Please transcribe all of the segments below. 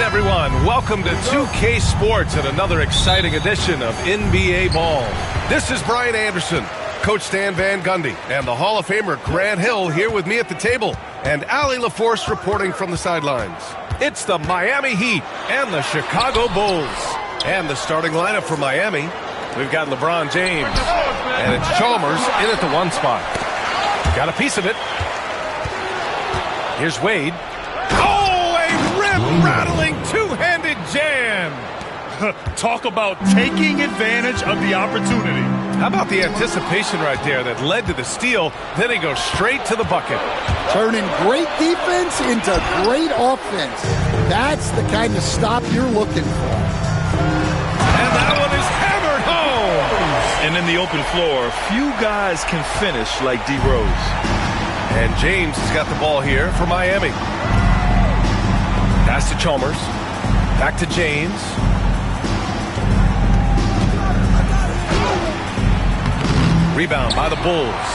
everyone. Welcome to 2K Sports and another exciting edition of NBA Ball. This is Brian Anderson, Coach Stan Van Gundy, and the Hall of Famer Grant Hill here with me at the table, and Allie LaForce reporting from the sidelines. It's the Miami Heat and the Chicago Bulls. And the starting lineup for Miami, we've got LeBron James, and it's Chalmers in at the one spot. Got a piece of it. Here's Wade. Oh, a rim-rattling two-handed jam. Talk about taking advantage of the opportunity. How about the anticipation right there that led to the steal? Then he goes straight to the bucket. Turning great defense into great offense. That's the kind of stop you're looking for. And that one is hammered home. And in the open floor, few guys can finish like D. Rose. And James has got the ball here for Miami. Pass to Chalmers. Back to James. Rebound by the Bulls.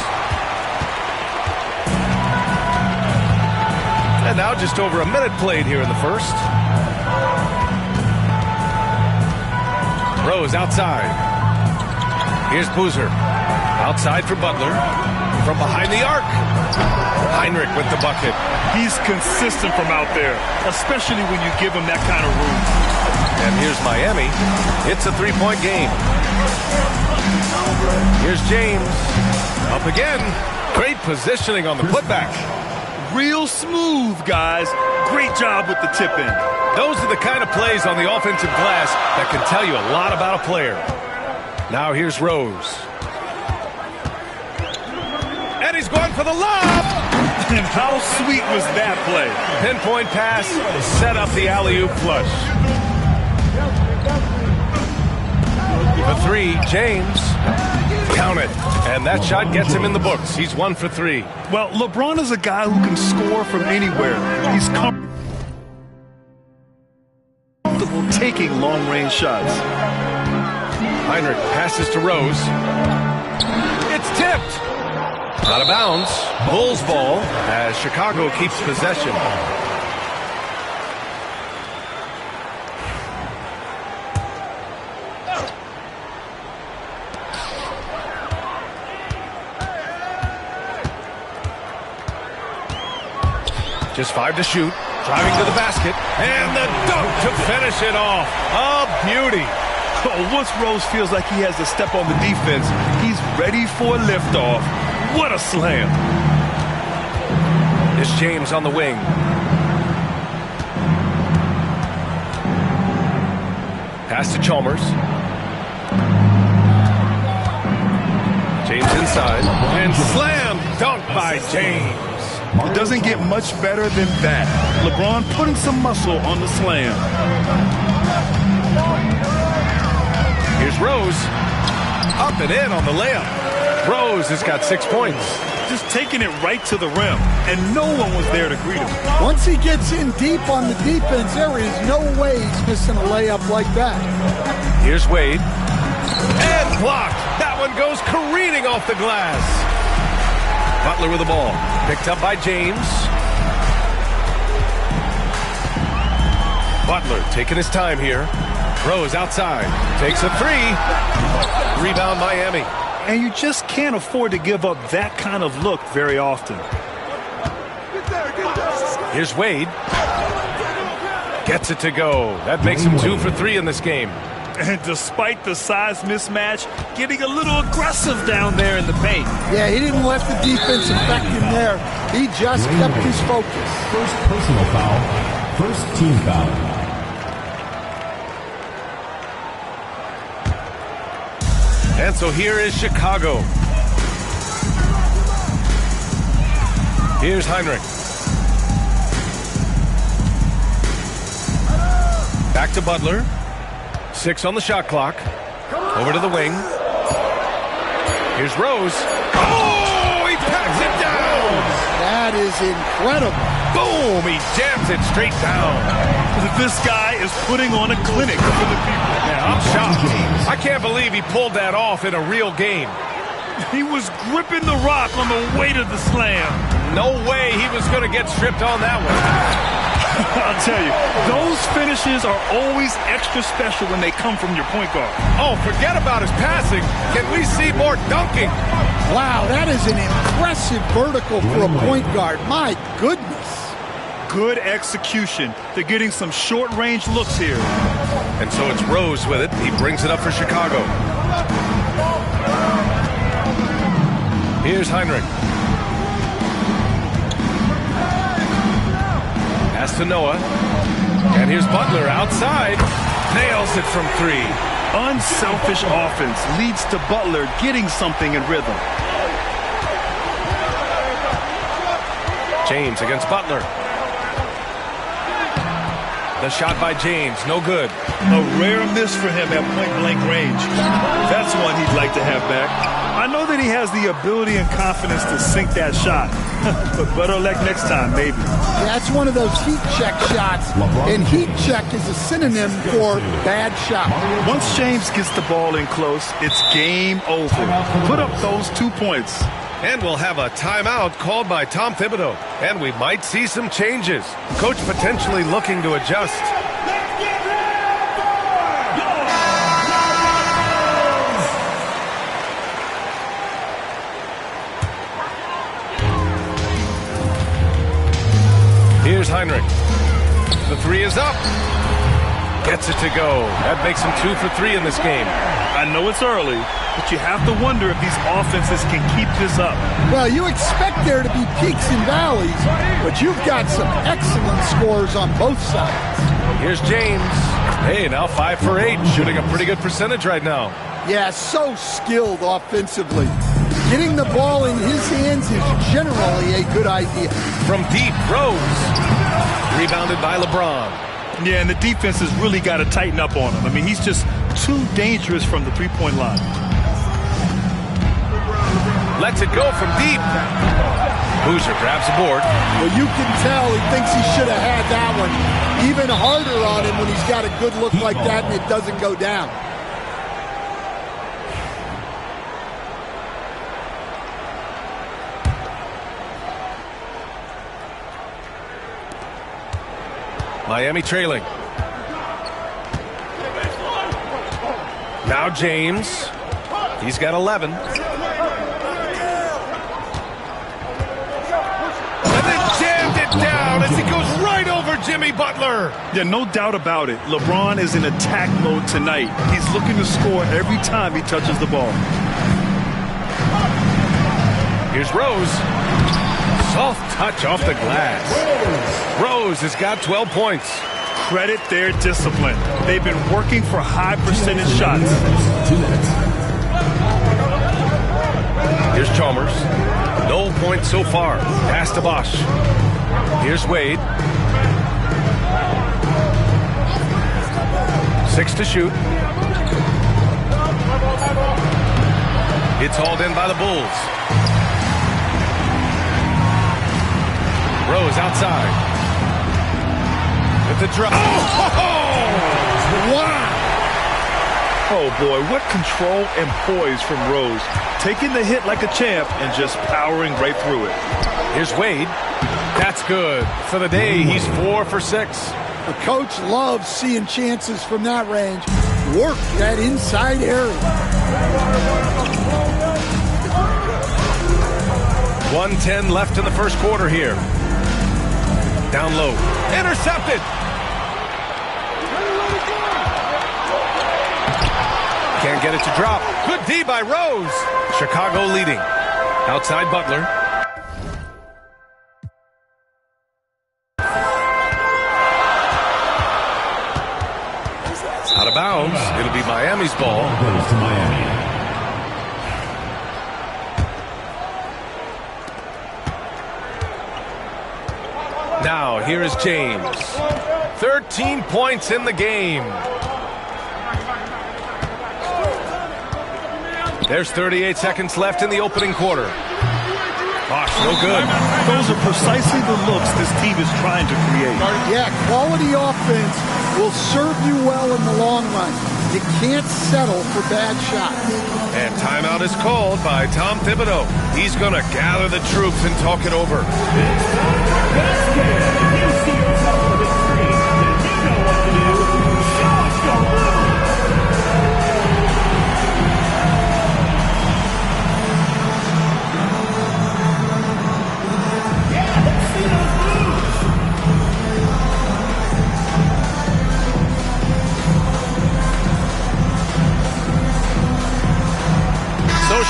And now just over a minute played here in the first. Rose outside. Here's Boozer. Outside for Butler. From behind the arc. Heinrich with the bucket. He's consistent from out there, especially when you give him that kind of room. And here's Miami. It's a three-point game. Here's James. Up again. Great positioning on the putback. Real smooth, guys. Great job with the tip-in. Those are the kind of plays on the offensive glass that can tell you a lot about a player. Now here's Rose. And he's going for the lob. And how sweet was that play? Pinpoint pass, set up the alley-oop flush. For three, James. Count it. And that shot gets him in the books. He's 1 for 3. Well, LeBron is a guy who can score from anywhere. He's comfortable taking long-range shots. Heinrich passes to Rose. It's tipped. Out of bounds. Bulls ball as Chicago keeps possession. Just 5 to shoot. Driving to the basket. And the dunk to finish it off. A beauty. Once Rose feels like he has to step on the defense, he's ready for liftoff. What a slam. It's James on the wing. Pass to Chalmers. James inside. And slam dunk by James. It doesn't get much better than that. LeBron putting some muscle on the slam. Here's Rose. Up and in on the layup. Rose has got 6 points. Just taking it right to the rim, and no one was there to greet him. Once he gets in deep on the defense, there is no way he's missing a layup like that. Here's Wade. And blocked. That one goes careening off the glass. Butler with the ball. Picked up by James. Butler taking his time here. Rose outside. Takes a three. Rebound Miami. And you just can't afford to give up that kind of look very often. Here's Wade. Gets it to go. That makes him 2 for 3 in this game. And despite the size mismatch, getting a little aggressive down there in the paint. Yeah, he didn't let the defense affect him there. He just kept his focus. First personal foul. First team foul. And so here is Chicago. Here's Heinrich. Back to Butler. 6 on the shot clock. Over to the wing. Here's Rose. Oh, he packs it down. That is incredible. Boom, he jams it straight down. This guy is putting on a clinic for the people. Yeah, I'm shocked. I can't believe he pulled that off in a real game. He was gripping the rock on the way to the slam. No way he was going to get stripped on that one. I'll tell you, those finishes are always extra special when they come from your point guard. Oh, forget about his passing. Can we see more dunking? Wow, that is an impressive vertical for a point guard. My goodness. Good execution. They're getting some short-range looks here. And so it's Rose with it. He brings it up for Chicago. Here's Heinrich. Pass to Noah. And here's Butler outside. Nails it from three. Unselfish offense leads to Butler getting something in rhythm. James against Butler. The shot by James, no good. A rare miss for him at point-blank range. That's one he'd like to have back. I know that he has the ability and confidence to sink that shot. But better luck next time, maybe. That's one of those heat check shots. And heat check is a synonym for bad shot. Once James gets the ball in close, it's game over. Put up those 2 points. And we'll have a timeout called by Tom Thibodeau. And we might see some changes. Coach potentially looking to adjust. Here's Heinrich. The three is up. Gets it to go. That makes him 2 for 3 in this game. I know it's early, but you have to wonder if these offenses can keep this up. Well, you expect there to be peaks and valleys, but you've got some excellent scores on both sides. Here's James. Hey, now 5 for 8, shooting a pretty good percentage right now. Yeah, so skilled offensively. Getting the ball in his hands is generally a good idea. From deep, Rose. Rebounded by LeBron. Yeah, and the defense has really got to tighten up on him. I mean, he's just too dangerous from the three-point line. Lets it go from deep. Hoosier grabs the board. Well, you can tell he thinks he should have had that one. Even harder on him when he's got a good look like that and it doesn't go down. Miami trailing. Now James. He's got 11. And then jammed it down as he goes right over Jimmy Butler. Yeah, no doubt about it. LeBron is in attack mode tonight. He's looking to score every time he touches the ball. Here's Rose. Soft touch off the glass. Rose has got 12 points. Credit their discipline. They've been working for high percentage shots. 2 minutes. Here's Chalmers. No points so far. Pass to Bosch. Here's Wade. 6 to shoot. It's hauled in by the Bulls. Rose outside. With the drop. Oh! Wow! Oh, boy, what control and poise from Rose. Taking the hit like a champ and just powering right through it. Here's Wade. That's good. For the day, he's 4 for 6. The coach loves seeing chances from that range. Work that inside area. 1:10 left in the first quarter here. Down low. Intercepted. Can't get it to drop. Good D by Rose. Chicago leading. Outside Butler. Out of bounds. It'll be Miami's ball. Goes to Miami. Now, here is James. 13 points in the game. There's 38 seconds left in the opening quarter. Bosch, no good. Those are precisely the looks this team is trying to create. Yeah, quality offense will serve you well in the long run. You can't settle for bad shots. And timeout is called by Tom Thibodeau. He's going to gather the troops and talk it over.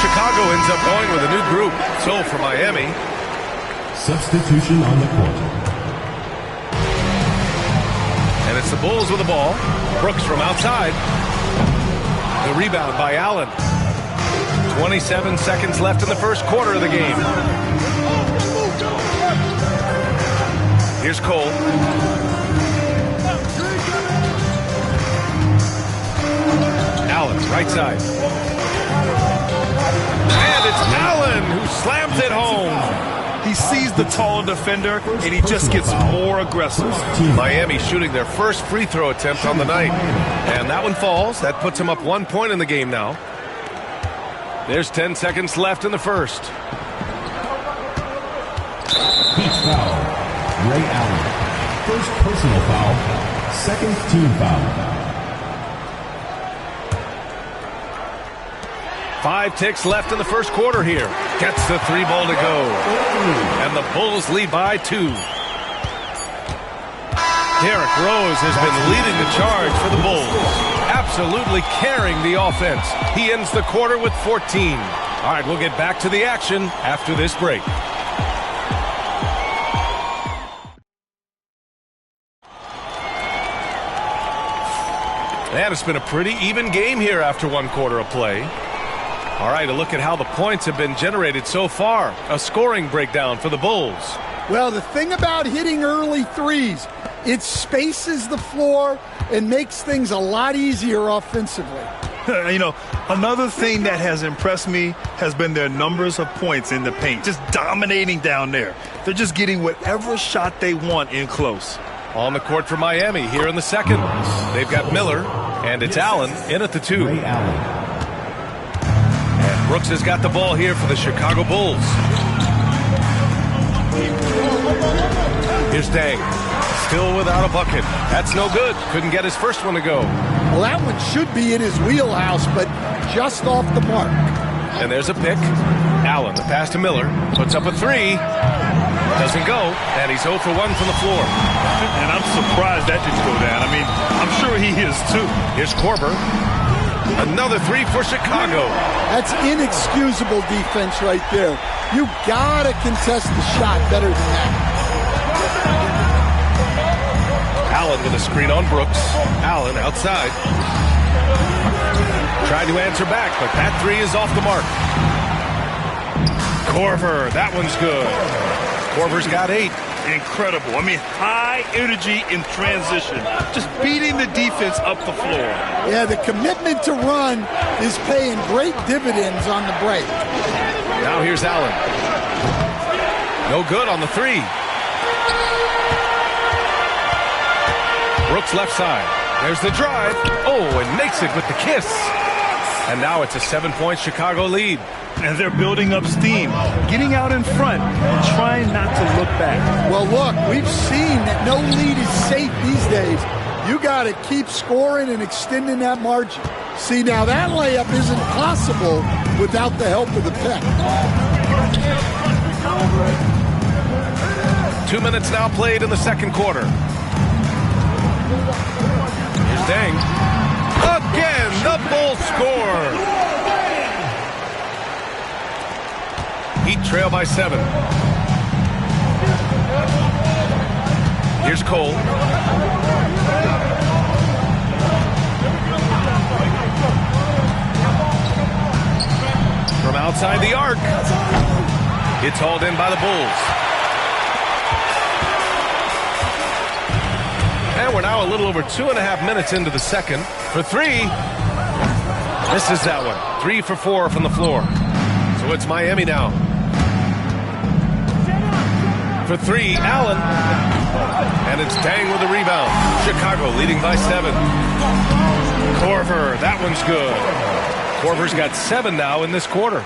Chicago ends up going with a new group. So for Miami. Substitution on the court. And it's the Bulls with the ball. Brooks from outside. The rebound by Allen. 27 seconds left in the first quarter of the game. Here's Cole. Allen, right side. And it's Allen who slams it home. He sees the taller defender, and he just gets more aggressive. Miami shooting their first free throw attempt on the night. And that one falls. That puts him up 1 point in the game now. There's 10 seconds left in the first. Each foul. Ray Allen. First personal foul. Second team foul. 5 ticks left in the first quarter here. Gets the 3 ball to go. And the Bulls lead by 2. Derrick Rose has been leading the charge for the Bulls. Absolutely carrying the offense. He ends the quarter with 14. All right, we'll get back to the action after this break. And it's been a pretty even game here after 1 quarter of play. All right, a look at how the points have been generated so far. A scoring breakdown for the Bulls. Well, the thing about hitting early threes, it spaces the floor and makes things a lot easier offensively. You know, another thing that has impressed me has been their numbers of points in the paint, just dominating down there. They're just getting whatever shot they want in close. On the court for Miami here in the second. They've got Miller, and it's Allen in at the 2. Ray Allen. And Brooks has got the ball here for the Chicago Bulls. Here's Dang. Still without a bucket. That's no good. Couldn't get his first one to go. Well, that one should be in his wheelhouse, but just off the mark. And there's a pick. Allen, the pass to Miller. Puts up a 3. Doesn't go. And he's 0 for 1 from the floor. And I'm surprised that didn't go down. I mean, I'm sure he is too. Here's Korver. Another 3 for Chicago. That's inexcusable defense right there. You gotta contest the shot better than that. Allen with a screen on Brooks. Allen outside. Tried to answer back, but that 3 is off the mark. Korver, that one's good. Korver's got 8. Incredible. I mean, high energy in transition. Just beating the defense up the floor. Yeah, the commitment to run is paying great dividends on the break. Now here's Allen. No good on the 3. Brooks left side. There's the drive. Oh, and makes it with the kiss. And now it's a 7-point Chicago lead. And they're building up steam, getting out in front and trying not to look back. Well, look, we've seen that no lead is safe these days. You got to keep scoring and extending that margin. See, now that layup isn't possible without the help of the pick. 2 minutes now played in the second quarter. Here's Dang. Again, the Bulls score. Heat trail by 7. Here's Cole. From outside the arc. It's hauled in by the Bulls. And we're now a little over 2.5 minutes into the second. For 3. Misses that one. 3 for 4 from the floor. So it's Miami now. For 3, Allen. And it's Dang with the rebound. Chicago leading by 7. Korver, that one's good. Korver's got 7 now in this quarter.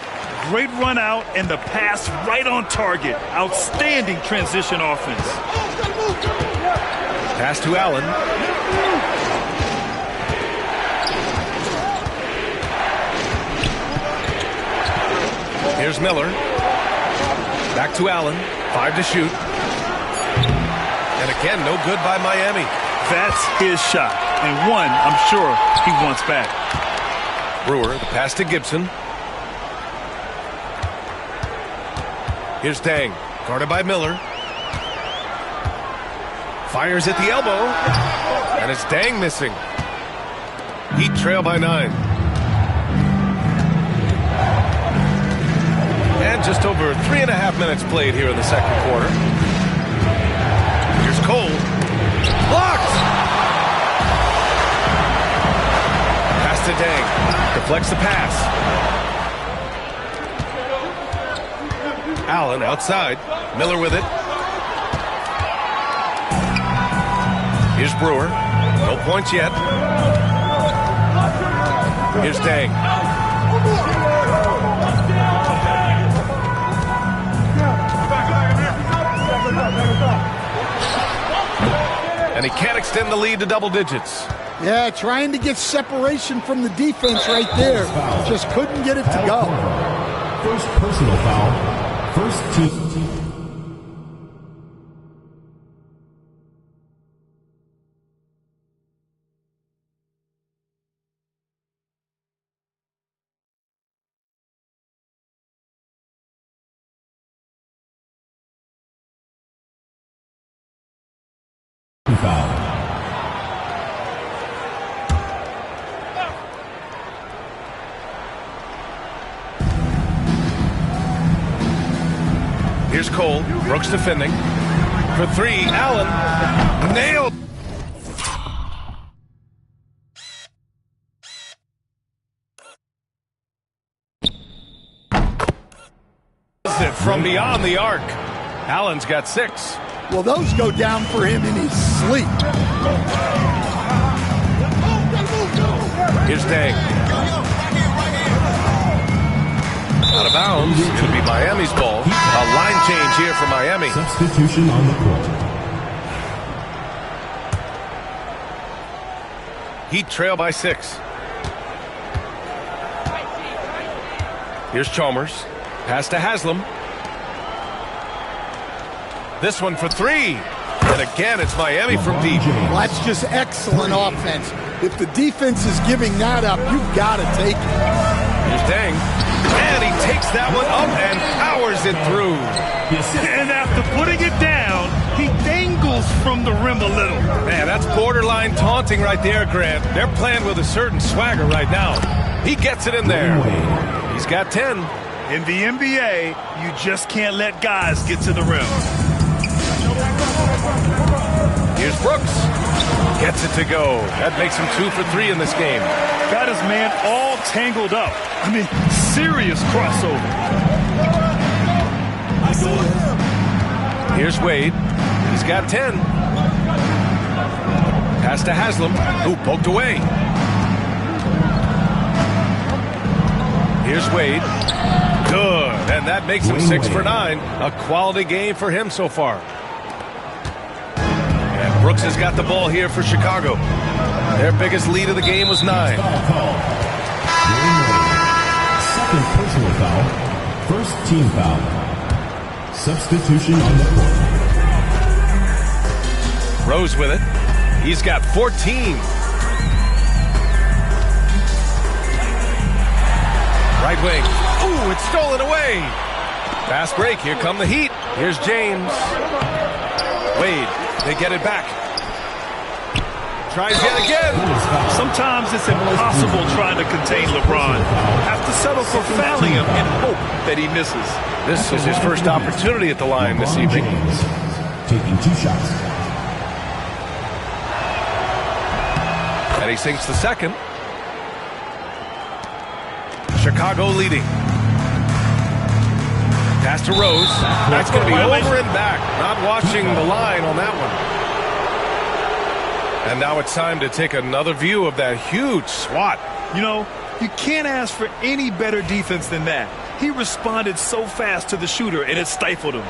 Great run out and the pass right on target. Outstanding transition offense. Pass to Allen. Here's Miller. Back to Allen. 5 to shoot. And again, no good by Miami. That's his shot. And one, I'm sure, he wants back. Brewer, the pass to Gibson. Here's Dang, guarded by Miller. Fires at the elbow, and it's Dang missing. Heat trail by 9. And just over 3.5 minutes played here in the second quarter. Here's Cole. Blocked! Pass to Dang. Deflects the pass. Allen outside. Miller with it. Here's Brewer. No points yet. Here's Dang. And he can't extend the lead to double digits. Yeah, trying to get separation from the defense right there. Just couldn't get it to go. First personal foul. First team. Foul. Here's Cole. Brooks defending. For 3, Allen. Nailed. From beyond the arc. Allen's got 6. Well, those go down for him in his sleep. Here's Dang. Out of bounds. It'll be Miami's ball. A line change here for Miami. Substitution on the court. Heat trail by 6. Here's Chalmers. Pass to Haslam. This one for 3. And again, it's Miami from deep. Well, that's just excellent offense. If the defense is giving that up, you've got to take it. Here's Dang. And he takes that one up and powers it through. And after putting it down, he dangles from the rim a little. Man, that's borderline taunting right there, Grant. They're playing with a certain swagger right now. He gets it in there. He's got 10. In the NBA, you just can't let guys get to the rim. Here's Brooks. Gets it to go. That makes him 2 for 3 in this game. Got his man all tangled up. I mean, serious crossover. Here's Wade. He's got 10. Pass to Haslam, who poked away. Here's Wade. Good. And that makes him 6 for 9. A quality game for him so far. And Brooks has got the ball here for Chicago. Their biggest lead of the game was 9. Second personal foul. First team foul. Substitution on the court. Rose with it. He's got 14. Right wing. Ooh, it's stolen away. Fast break. Here come the Heat. Here's James. Wade. They get it back. Tries yet again. Sometimes it's impossible trying to contain LeBron. Have to settle for fouling him and hope that he misses. This is his first opportunity at the line this evening. James, taking 2 shots. And he sinks the second. Chicago leading. Pass to Rose. That's going to be over and back. Not watching the line on that one. And now it's time to take another view of that huge swat. You know, you can't ask for any better defense than that. He responded so fast to the shooter, and it stifled him.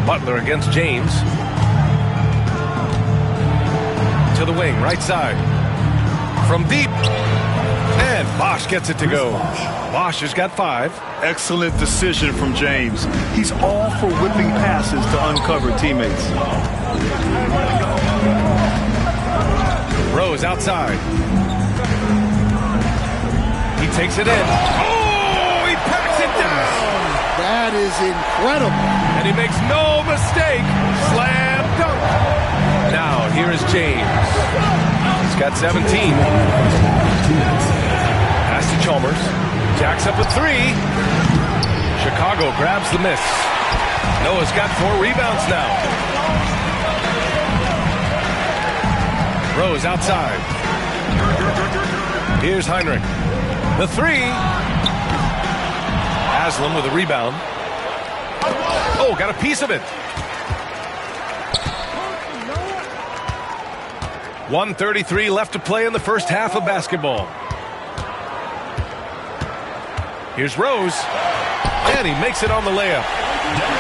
Butler against James. To the wing, right side. From deep. And Bosch gets it to go. Bosch has got 5. Excellent decision from James. He's all for whipping passes to uncover teammates. Rose outside. takes it in. Oh, he packs it down. That is incredible. And he makes no mistake. Slam dunk. Now, here is James. He's got 17. Pass to Chalmers. Jacks up a three. Chicago grabs the miss. Noah's got 4 rebounds now. Rose outside. Here's Heinrich. The three. Haslam with a rebound. Oh, got a piece of it. 1:33 left to play in the first half of basketball. Here's Rose. And he makes it on the layup.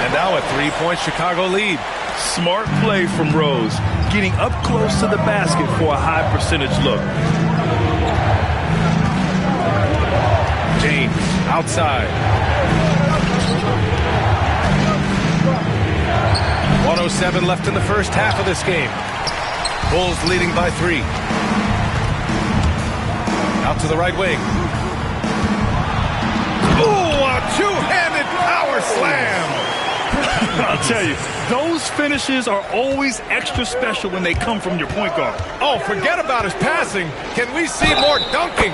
And now a 3-point Chicago lead. Smart play from Rose, getting up close to the basket for a high percentage look. James outside. 1:07 left in the first half of this game. Bulls leading by 3. Out to the right wing. Oh, a two-handed power slam. I'll tell you, those finishes are always extra special when they come from your point guard. Oh, forget about his passing. Can we see more dunking?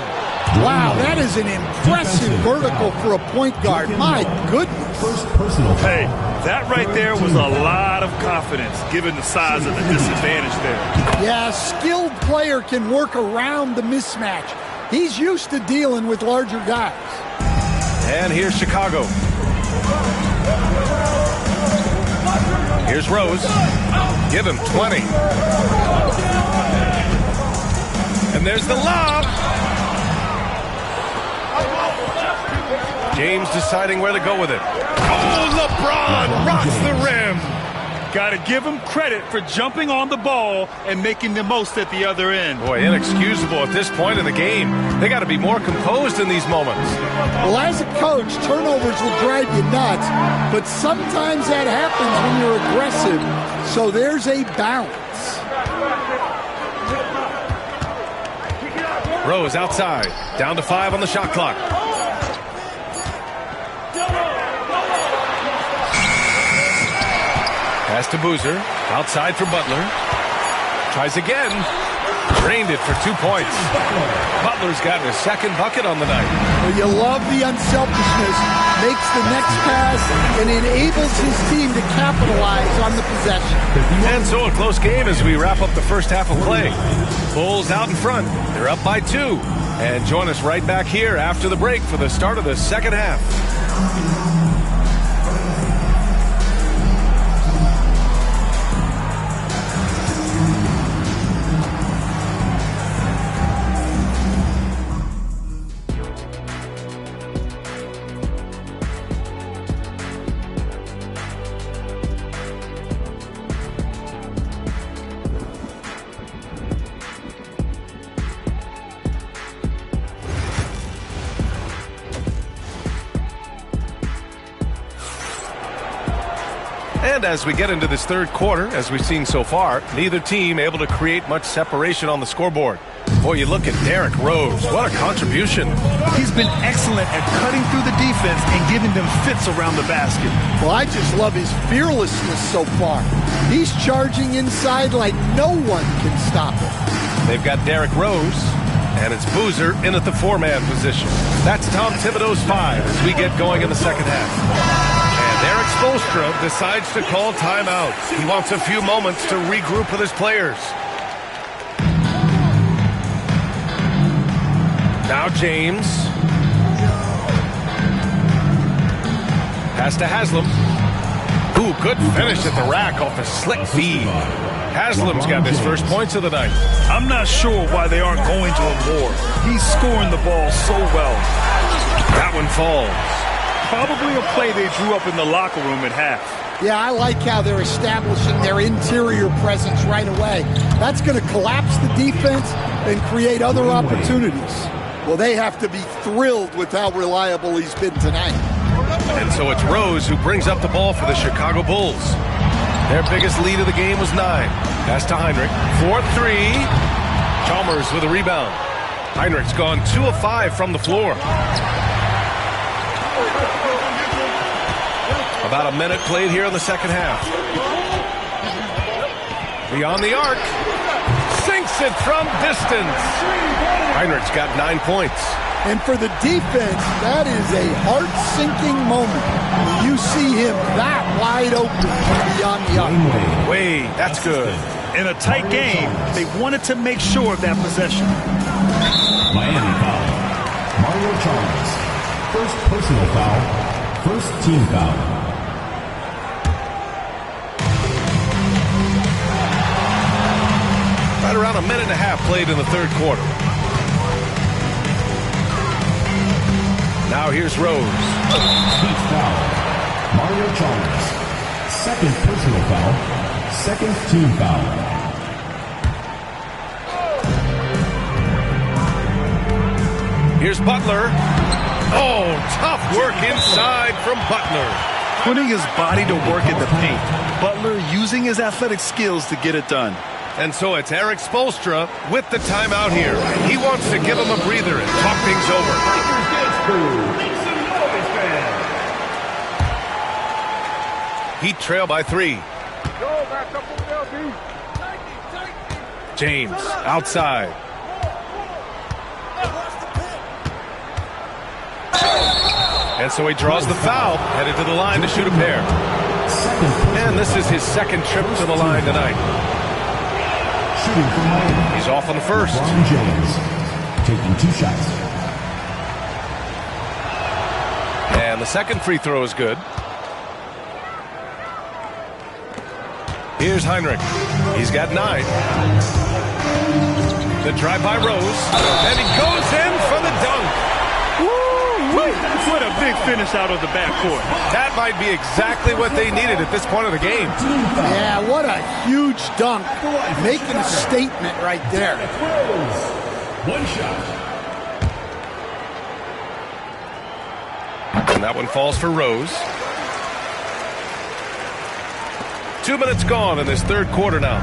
Wow, that is an impressive vertical for a point guard. My goodness. First personal foul. Hey, that right there was a lot of confidence, given the size of the disadvantage there. Yeah, a skilled player can work around the mismatch. He's used to dealing with larger guys. And here's Chicago. Here's Rose. Give him 20. And there's the lob. James deciding where to go with it. Oh, LeBron rocks the rim. Got to give him credit for jumping on the ball and making the most at the other end. Boy, inexcusable at this point in the game. They got to be more composed in these moments. Well, as a coach, turnovers will drive you nuts, but sometimes that happens when you're aggressive. So there's a balance. Rose outside. Down to 5 on the shot clock. Pass to Boozer. Outside for Butler. Tries again. Drained it for 2 points. Butler's gotten his second bucket on the night. Well, you love the unselfishness. Makes the next pass and enables his team to capitalize on the possession. And so a close game as we wrap up the first half of play. Bulls out in front. They're up by 2. And join us right back here after the break for the start of the second half. And as we get into this third quarter, as we've seen so far, neither team able to create much separation on the scoreboard. Boy, you look at Derrick Rose. What a contribution. He's been excellent at cutting through the defense and giving them fits around the basket. Well, I just love his fearlessness so far. He's charging inside like no one can stop him. They've got Derrick Rose, and it's Boozer in at the 4-man position. That's Tom Thibodeau's 5 as we get going in the second half. Eric Spoelstra decides to call timeout. He wants a few moments to regroup with his players. Now James. Pass to Haslam. Ooh, good finish at the rack off a slick feed. Haslam's got his first points of the night. I'm not sure why they aren't going to him more. He's scoring the ball so well. That one falls. Probably a play they drew up in the locker room at half. Yeah, I like how they're establishing their interior presence right away. That's going to collapse the defense and create other opportunities. Well, they have to be thrilled with how reliable he's been tonight. And so it's Rose who brings up the ball for the Chicago Bulls. Their biggest lead of the game was 9. Pass to Heinrich. 4-3. Chalmers with a rebound. Heinrich's gone 2 of 5 from the floor. About a minute played here in the second half. Beyond the arc. Sinks it from distance. Heinrich's got 9 points. And for the defense, that is a heart-sinking moment. You see him that wide open beyond the arc. Wade, that's good. In a tight game, they wanted to make sure of that possession. Miami foul. Mario Chalmers. First personal foul. First team foul. Right around a minute and a half played in the third quarter. Now here's Rose. Team foul. Mario Chalmers. Second personal foul. Second team foul. Here's Butler. Oh, tough work inside from Butler. Putting his body to work in the paint. Butler using his athletic skills to get it done. And so it's Eric Spoelstra with the timeout here. He wants to give him a breather and talk things over. Heat trail by 3. James outside. And so he draws the foul, headed to the line to shoot a pair. And this is his second trip to the line tonight. Shooting from Miami. He's off on the first. LeBron James taking 2 shots. And the second free throw is good. Here's Heinrich. He's got 9. The drive by Rose. And he goes in for the dunk. What a big finish out of the backcourt. That might be exactly what they needed at this point of the game. Yeah, what a huge dunk. Making a statement right there. 1 shot. And that one falls for Rose. 2 minutes gone in this third quarter now.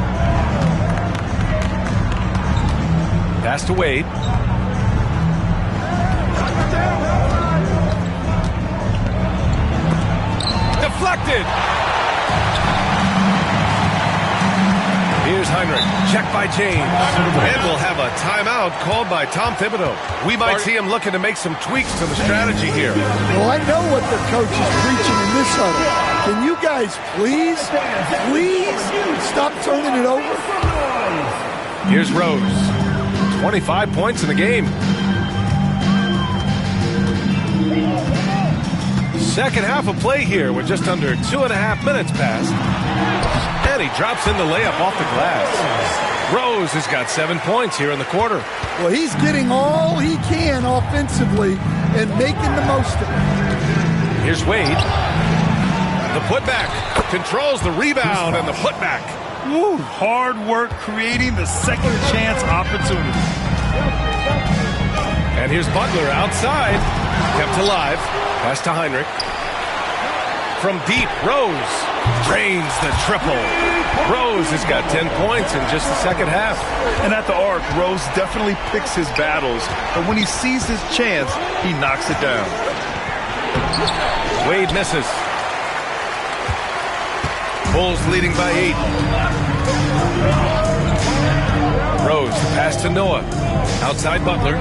Pass to Wade. Deflected. Here's Heinrich. Check by James. And we'll have a timeout called by Tom Thibodeau. We might see him looking to make some tweaks to the strategy here. Well, I know what the coach is preaching in this huddle. Can you guys please stop turning it over? Here's Rose. 25 points in the game. Second half of play here with just under 2.5 minutes passed. And he drops in the layup off the glass. Rose has got 7 points here in the quarter. Well, he's getting all he can offensively and making the most of it. Here's Wade. The putback. Controls the rebound and the putback. Woo, hard work creating the second chance opportunity. And here's Butler outside. Kept alive. Pass to Heinrich. From deep, Rose drains the triple. Rose has got 10 points in just the second half. And at the arc, Rose definitely picks his battles. But when he sees his chance, he knocks it down. Wade misses. Bulls leading by 8. Rose, pass to Noah. Outside Butler.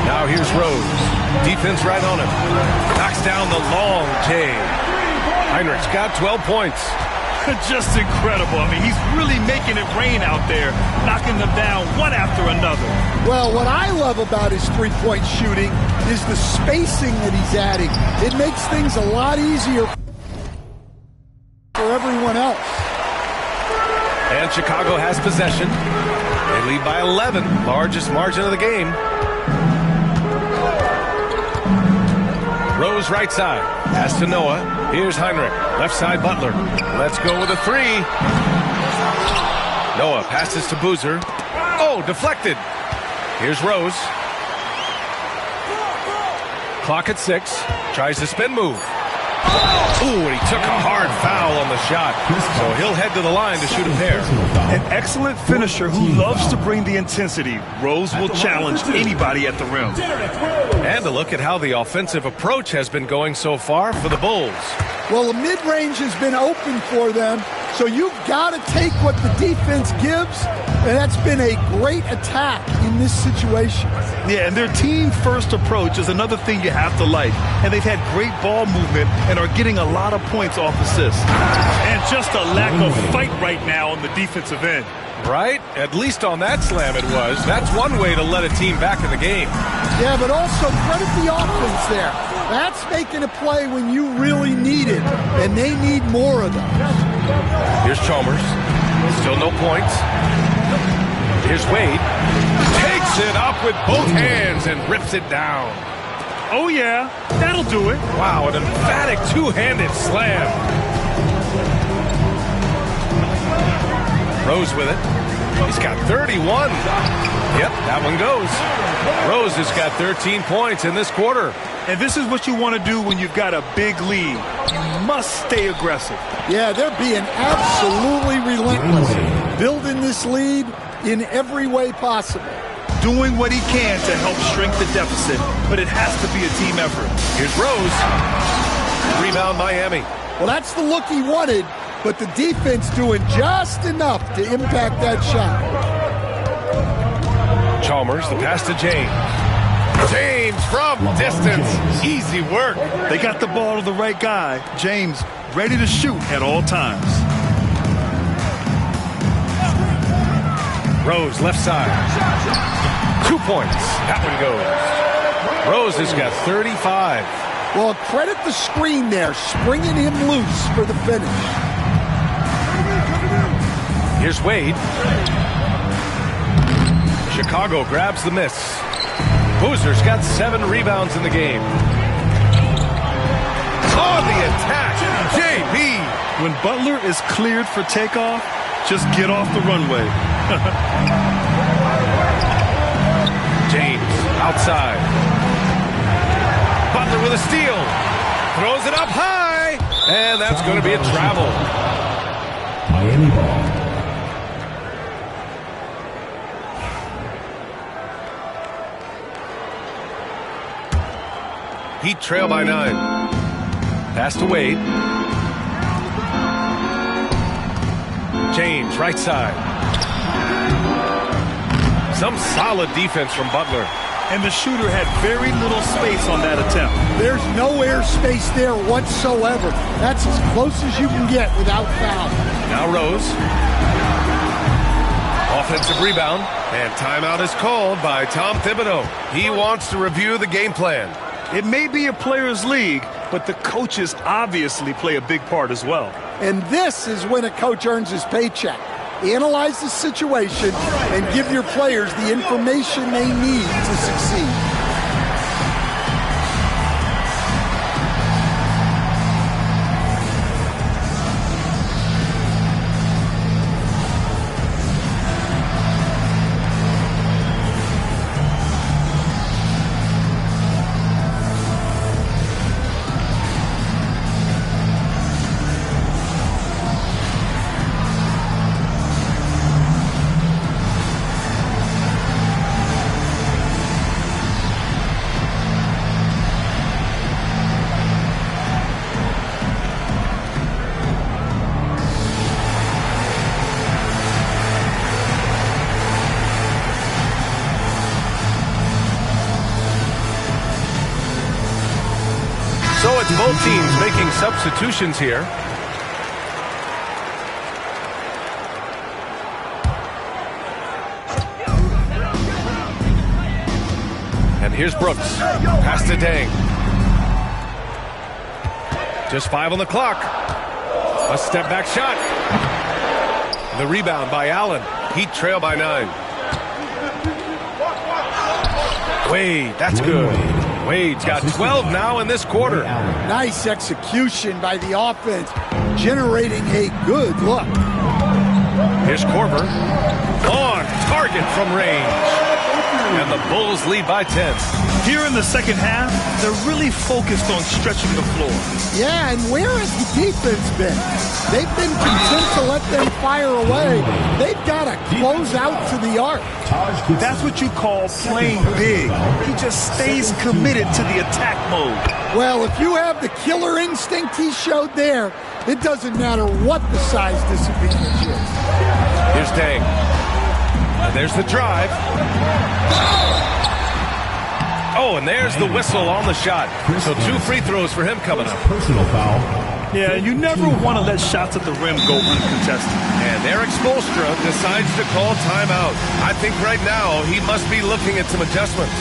Now here's Rose. Defense right on him. Knocks down the long J. Heinrich's got 12 points. Just incredible. I mean, he's really making it rain out there, knocking them down one after another. Well, what I love about his three-point shooting is the spacing that he's adding. It makes things a lot easier for everyone else. And Chicago has possession. They lead by 11, largest margin of the game. Rose right side. Pass to Noah. Here's Heinrich. Left side Butler. Let's go with a 3. Noah passes to Boozer. Oh, deflected. Here's Rose. Clock at 6. Tries the spin move. Ooh, and he took a hard foul on the shot. So he'll head to the line to shoot a pair. An excellent finisher who loves to bring the intensity. Rose will challenge anybody at the rim. And a look at how the offensive approach has been going so far for the Bulls. Well, the mid-range has been open for them, so you've got to take what the defense gives, and that's been a great attack in this situation. Yeah, and their team-first approach is another thing you have to like. And they've had great ball movement and are getting a lot of points off assists. And just a lack of fight right now on the defensive end. Right? At least on that slam it was. That's one way to let a team back in the game. Yeah, but also credit the offense there. That's making a play when you really need it, and they need more of them. Here's Chalmers. Still no points. Here's Wade. Takes it up with both hands and rips it down. Oh, yeah. That'll do it. Wow, an emphatic two-handed slam. Rose with it. He's got 31. Yep, that one goes. Rose has got 13 points in this quarter. And this is what you want to do when you've got a big lead. You must stay aggressive. Yeah, they're being absolutely relentless. Building this lead in every way possible. Doing what he can to help shrink the deficit, but it has to be a team effort. Here's Rose. Rebound Miami. Well, that's the look he wanted, but the defense doing just enough to impact that shot. Chalmers, the pass to James. James from distance. Easy work. They got the ball to the right guy. James ready to shoot at all times. Rose, left side. 2 points. That one goes. Rose has got 35. Well, credit the screen there, springing him loose for the finish. Here's Wade. Chicago grabs the miss. Boozer's got 7 rebounds in the game. On the attack, JB. When Butler is cleared for takeoff, just get off the runway. James outside. Butler with a steal. Throws it up high. And that's going to be a travel. Miami ball. Heat trail by 9. Pass to Wade. James, right side. Some solid defense from Butler. And the shooter had very little space on that attempt. There's no air space there whatsoever. That's as close as you can get without foul. Now Rose. Offensive rebound. And timeout is called by Tom Thibodeau. He wants to review the game plan. It may be a players' league, but the coaches obviously play a big part as well. And this is when a coach earns his paycheck. Analyze the situation and give your players the information they need to succeed. So it's both teams making substitutions here. And here's Brooks. Pass to Dang. Just 5 on the clock. A step back shot. The rebound by Allen. Heat trail by 9. Wade, that's good. Wade's got 12 now in this quarter. Nice execution by the offense, generating a good look. Here's Korver. On target from range. And the Bulls lead by 10. Here in the second half, they're really focused on stretching the floor. Yeah, and where has the defense been? They've been content to let them fire away. They've got to close out to the arc. That's what you call playing big. He just stays committed to the attack mode. Well, if you have the killer instinct he showed there, it doesn't matter what the size disadvantage is. Here's Dang. And there's the drive. Oh, and there's the whistle on the shot. So 2 free throws for him coming up. Personal foul. Yeah, you never want to let shots at the rim go uncontested. And Eric Spoelstra decides to call timeout. I think right now he must be looking at some adjustments.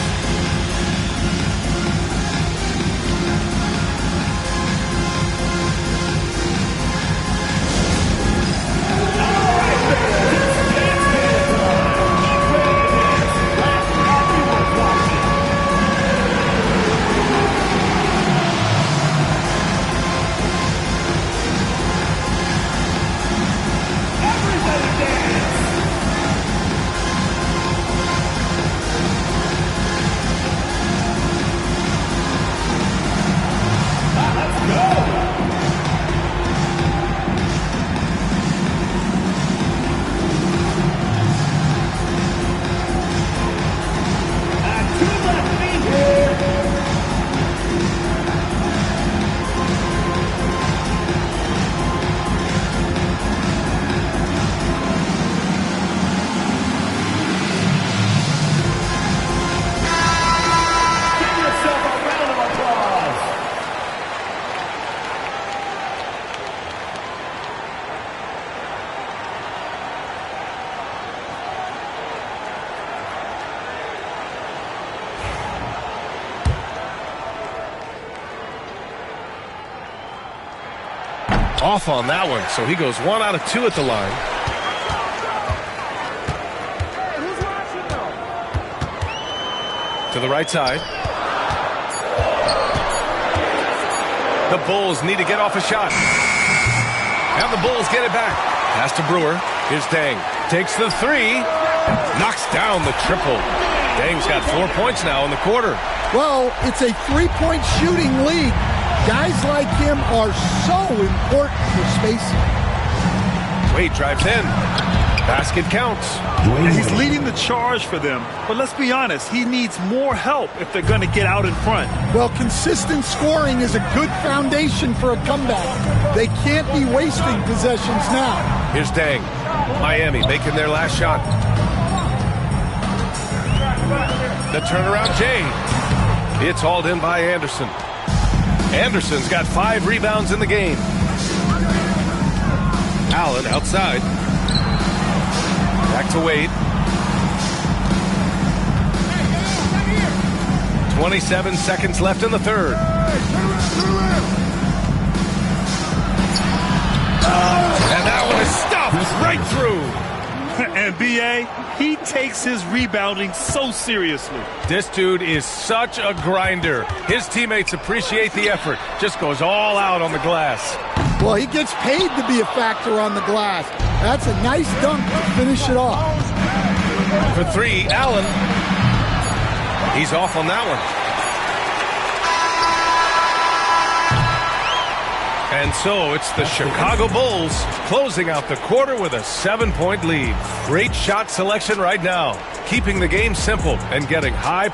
Off on that one, so he goes 1 out of 2 at the line. To the right side. The Bulls need to get off a shot. And the Bulls get it back. Pass to Brewer. Here's Dang. Takes the 3. Knocks down the triple. Dang's got 4 points now in the quarter. Well, it's a 3-point shooting lead. Guys like him are so important for spacing. Wade drives in. Basket counts. And he's leading the charge for them. But let's be honest, he needs more help if they're going to get out in front. Well, consistent scoring is a good foundation for a comeback. They can't be wasting possessions now. Here's Dang. Miami making their last shot. The turnaround Jay. It's hauled in by Anderson. Anderson's got 5 rebounds in the game. Allen outside. Back to Wade. 27 seconds left in the third. And that one is stuffed right through. And B.A., he takes his rebounding so seriously. This dude is such a grinder. His teammates appreciate the effort. Just goes all out on the glass. Well, he gets paid to be a factor on the glass. That's a nice dunk to finish it off. For 3, Allen. He's off on that one. And so it's the Chicago Bulls closing out the quarter with a 7-point lead. Great shot selection right now, keeping the game simple and getting high.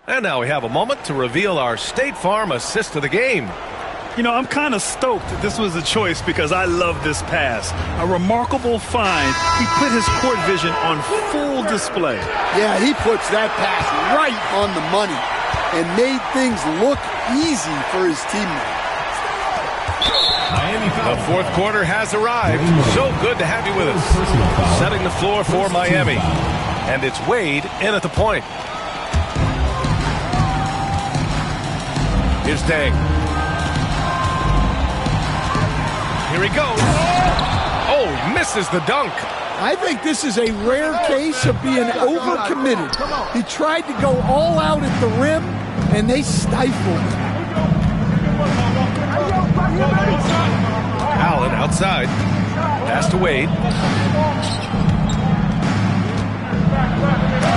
And now we have a moment to reveal our State Farm assist of the game. You know, I'm kind of stoked that this was a choice because I love this pass. A remarkable find. He put his court vision on full display. Yeah, he puts that pass right on the money and made things look easy for his teammates. The fourth quarter has arrived. So good to have you with us. Setting the floor for Miami. And it's Wade in at the point. Here's Dang. Here he goes. Oh, he misses the dunk. I think this is a rare case of being overcommitted. He tried to go all out at the rim, and they stifled him. Allen outside. Pass to Wade.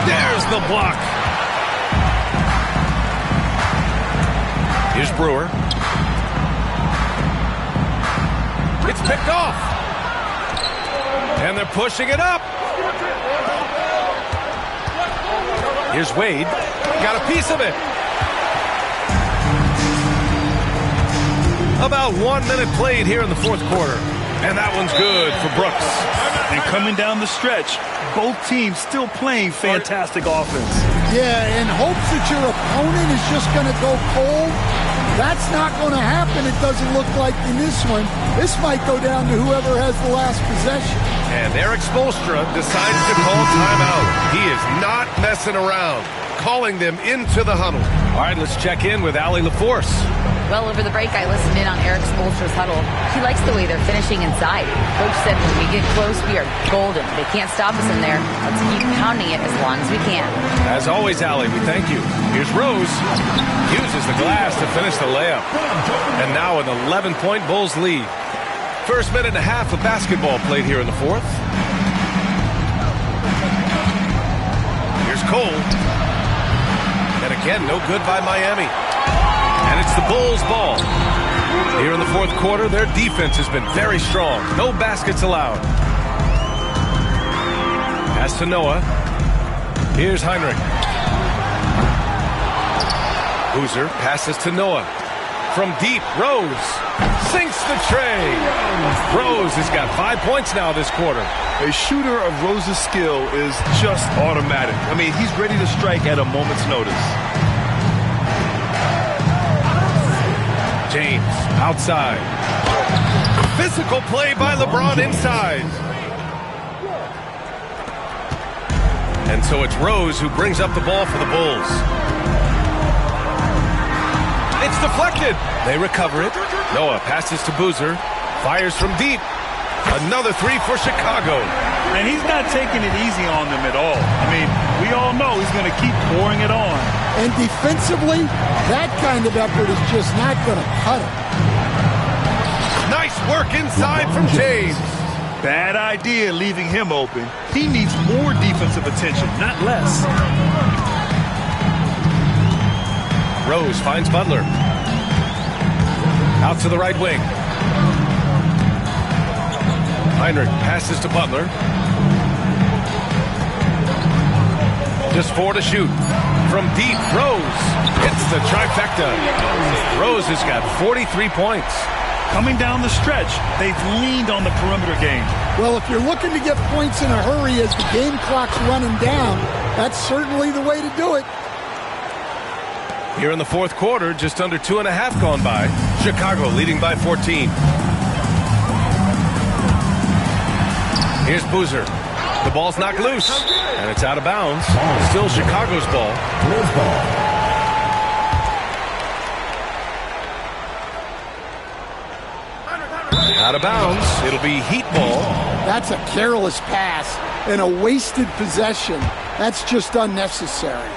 There's the block. Here's Brewer. It's picked off. And they're pushing it up. Here's Wade. Got a piece of it. About 1 minute played here in the fourth quarter. And that one's good for Brooks. And coming down the stretch, both teams still playing fantastic offense. Yeah, and hopes that your opponent is just going to go cold. That's not going to happen, it doesn't look like in this one. This might go down to whoever has the last possession. And Eric Spoelstra decides to call timeout. He is not messing around, calling them into the huddle. All right, let's check in with Allie LaForce. Well, over the break, I listened in on Eric Spoelstra's huddle. He likes the way they're finishing inside. Coach said when we get close, we are golden. They can't stop us in there. Let's keep pounding it as long as we can. As always, Allie, we thank you. Here's Rose. Uses the glass to finish the layup. And now an 11-point Bulls lead. First minute and a half of basketball played here in the fourth. Here's Cole. And again, no good by Miami. And it's the Bulls' ball. Here in the fourth quarter, their defense has been very strong. No baskets allowed. Pass to Noah. Here's Heinrich. Boozer passes to Noah. From deep, Rose sinks the tray. Rose has got 5 points now this quarter. A shooter of Rose's skill is just automatic. I mean, he's ready to strike at a moment's notice. James outside. Physical play by LeBron inside. And so it's Rose who brings up the ball for the Bulls. It's deflected. They recover it. Noah passes to Boozer. Fires from deep. Another three for Chicago. And he's not taking it easy on them at all. I mean, we all know he's going to keep pouring it on. And defensively, that kind of effort is just not going to cut it. Nice work inside from James. Bad idea leaving him open. He needs more defensive attention, not less. Rose finds Butler. Out to the right wing. Heinrich passes to Butler. Just 4 to shoot. From deep, Rose hits the trifecta. Rose has got 43 points. Coming down the stretch, they've leaned on the perimeter game. Well, if you're looking to get points in a hurry as the game clock's running down, that's certainly the way to do it. Here in the fourth quarter, just under 2.5 gone by. Chicago leading by 14. Here's Boozer. The ball's knocked loose, and it's out of bounds. Still Chicago's ball. Out of bounds. It'll be Heat ball. That's a careless pass and a wasted possession. That's just unnecessary.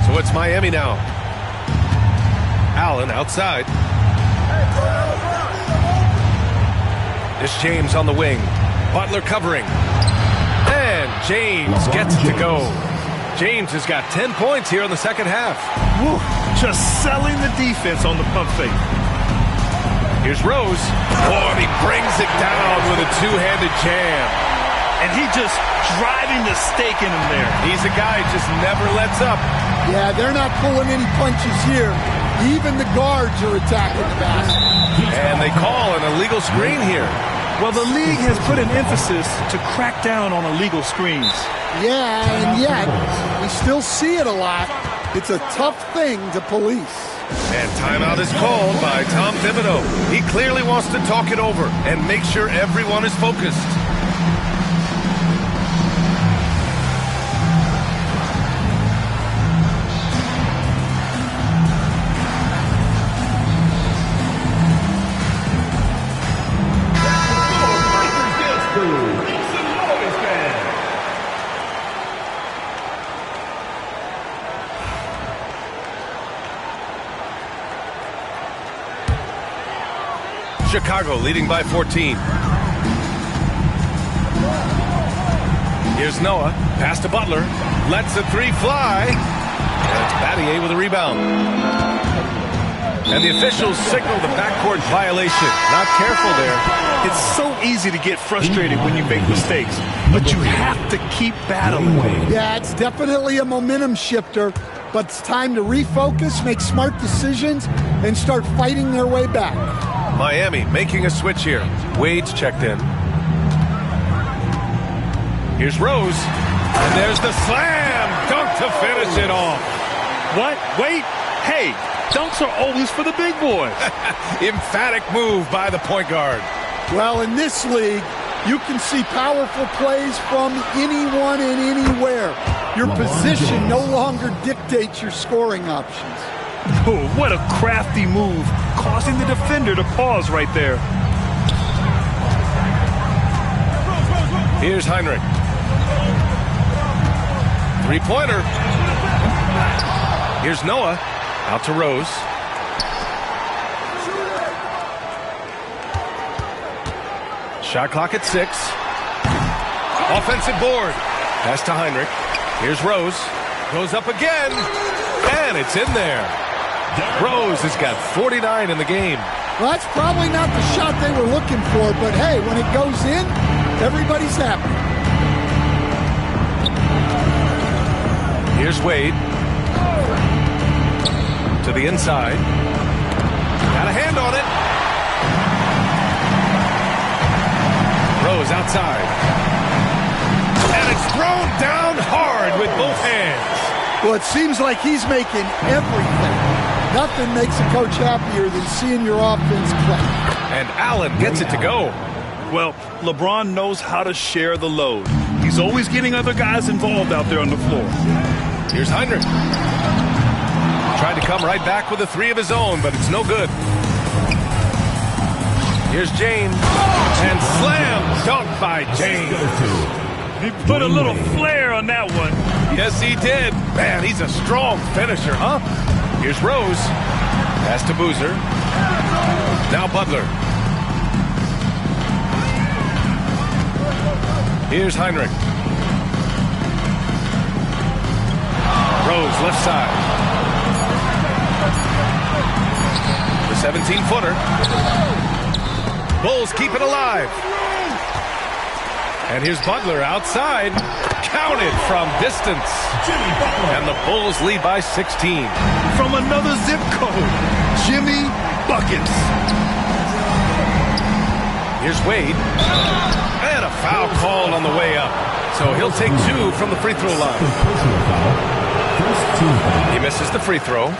So it's Miami now. Allen outside. It's James on the wing. Butler covering. And James gets it to go. James has got 10 points here in the second half. Woo, just selling the defense on the pump fake. Here's Rose. Oh, and he brings it down with a two-handed jam. And he just driving the stake in him there. He's a guy who just never lets up. Yeah, they're not pulling any punches here. Even the guards are attacking the basket. And they call an illegal screen here. Well, the league has put an emphasis to crack down on illegal screens. Yeah, and yet we still see it a lot. It's a tough thing to police. And timeout is called by Tom Thibodeau. He clearly wants to talk it over and make sure everyone is focused. Chicago leading by 14. Here's Noah. Pass to Butler. Lets the three fly. And it's Battier with a rebound. And the officials signal the backcourt violation. Not careful there. It's so easy to get frustrated when you make mistakes, but you have to keep battling. Yeah, it's definitely a momentum shifter, but it's time to refocus, make smart decisions, and start fighting their way back. Miami making a switch here. Wade's checked in. Here's Rose. And there's the slam dunk to finish it off. What? Wait. Hey, dunks are always for the big boys. Emphatic move by the point guard. Well, in this league, you can see powerful plays from anyone and anywhere. Your position no longer dictates your scoring options. Oh, what a crafty move, causing the defender to pause right there. Here's Heinrich. Three-pointer. Here's Noah. Out to Rose. Shot clock at 6. Offensive board. Pass to Heinrich. Here's Rose. Goes up again. And it's in there. Rose has got 49 in the game. Well, that's probably not the shot they were looking for, but hey, when it goes in, everybody's happy. Here's Wade. To the inside. Got a hand on it. Rose outside. And it's thrown down hard with both hands. Well, it seems like he's making everything. Nothing makes a coach happier than seeing your offense play. And Allen gets it to go. Well, LeBron knows how to share the load. He's always getting other guys involved out there on the floor. Here's Heinrich. Tried to come right back with a three of his own, but it's no good. Here's James. And slam dunk by James. He put a little flair on that one. Yes, he did. Man, he's a strong finisher, huh? Here's Rose. Pass to Boozer. Now Butler. Here's Heinrich. Rose, left side. The 17-footer. Bulls keep it alive. And here's Butler outside. Counted from distance. And the Bulls lead by 16. From another zip code, Jimmy Buckets. Here's Wade. And a foul called on the way up. So he'll take 2 from the free throw line. He misses the free throw.